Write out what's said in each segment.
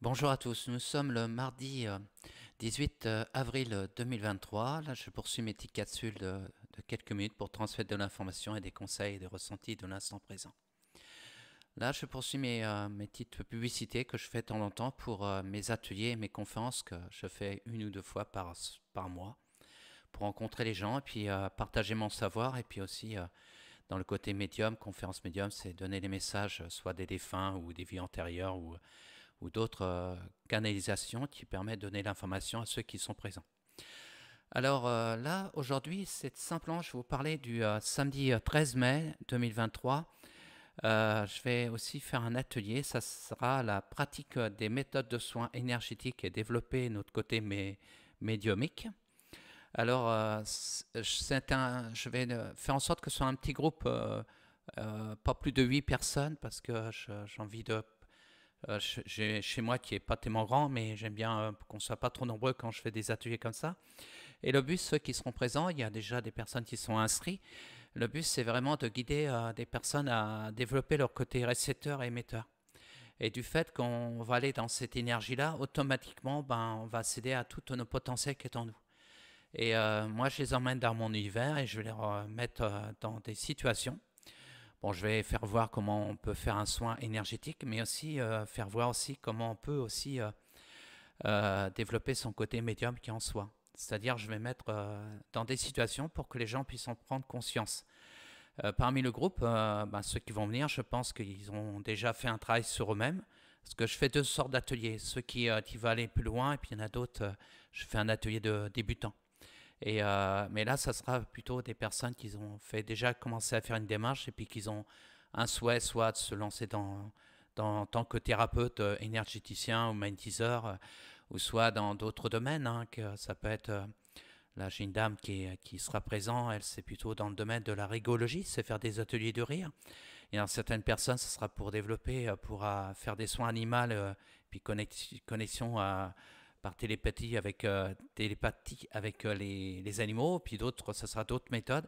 Bonjour à tous, nous sommes le mardi 18 avril 2023. Là, je poursuis mes petites capsules de quelques minutes pour transmettre de l'information et des conseils et des ressentis de l'instant présent. Là, je poursuis mes petites publicités que je fais de temps en temps pour mes ateliers et mes conférences que je fais une ou deux fois par mois pour rencontrer les gens et puis partager mon savoir et puis aussi dans le côté médium, conférence médium, c'est donner des messages soit des défunts ou des vies antérieures ou d'autres canalisations qui permettent de donner l'information à ceux qui sont présents. Alors là, aujourd'hui, c'est simplement, je vais vous parler du samedi 13 mai 2023. Je vais aussi faire un atelier, ça sera la pratique des méthodes de soins énergétiques et développer notre côté médiumique. Alors, je vais faire en sorte que ce soit un petit groupe, pas plus de 8 personnes, parce que j'ai envie de j'ai chez moi qui est pas tellement grand, mais j'aime bien qu'on soit pas trop nombreux quand je fais des ateliers comme ça. Et le but, ceux qui seront présents, il y a déjà des personnes qui sont inscrites. Le but, c'est vraiment de guider des personnes à développer leur côté récepteur et émetteur. Et du fait qu'on va aller dans cette énergie-là, automatiquement, on va accéder à tout nos potentiels qui est en nous. Et moi, je les emmène dans mon univers et je vais les remettre dans des situations. Bon, je vais faire voir comment on peut faire un soin énergétique, mais aussi faire voir aussi comment on peut aussi développer son côté médium qui est en soi. C'est-à-dire, je vais mettre dans des situations pour que les gens puissent en prendre conscience. Parmi le groupe, ceux qui vont venir, je pense qu'ils ont déjà fait un travail sur eux-mêmes. Parce que je fais deux sortes d'ateliers. Ceux qui veulent aller plus loin, et puis il y en a d'autres, je fais un atelier de débutants. Mais là, ça sera plutôt des personnes qui ont fait déjà commencé à faire une démarche et puis qui ont un souhait soit de se lancer en tant que thérapeute énergéticien ou magnétiseur, ou soit dans d'autres domaines. Hein, que ça peut être, là, j'ai une dame qui sera présente, elle, c'est plutôt dans le domaine de la rigologie, c'est faire des ateliers de rire. Et dans certaines personnes, ce sera pour développer, pour faire des soins animaux, puis connexion par télépathie avec les animaux, puis d'autres, ce sera d'autres méthodes.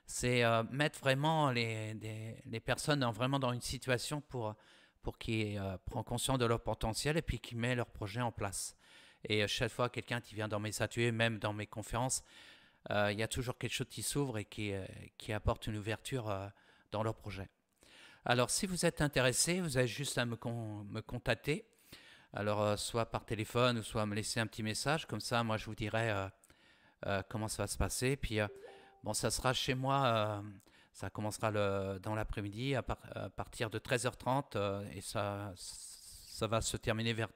C'est mettre vraiment les personnes vraiment dans une situation pour qu'ils prennent conscience de leur potentiel et puis qu'ils mettent leur projet en place. Et chaque fois, quelqu'un qui vient dans mes ateliers, même dans mes conférences, il y a toujours quelque chose qui s'ouvre et qui apporte une ouverture dans leur projet. Alors, si vous êtes intéressé, vous avez juste à me contacter. Alors, soit par téléphone ou soit me laisser un petit message. Comme ça, moi, je vous dirai comment ça va se passer. Puis, bon, ça sera chez moi. Ça commencera dans l'après-midi à partir de 13h30 et ça va se terminer vers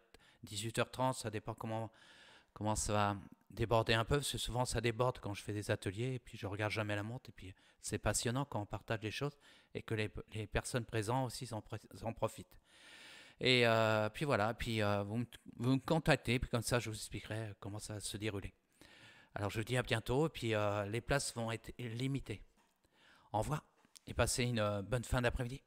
18h30. Ça dépend comment ça va déborder un peu. Parce que souvent, ça déborde quand je fais des ateliers. Et puis, je regarde jamais la montre. Et puis, c'est passionnant quand on partage des choses et que les personnes présentes aussi en profitent. Et puis voilà, puis vous me contactez, puis comme ça je vous expliquerai comment ça va se dérouler. Alors je vous dis à bientôt, et puis les places vont être limitées. Au revoir, et passez une bonne fin d'après-midi.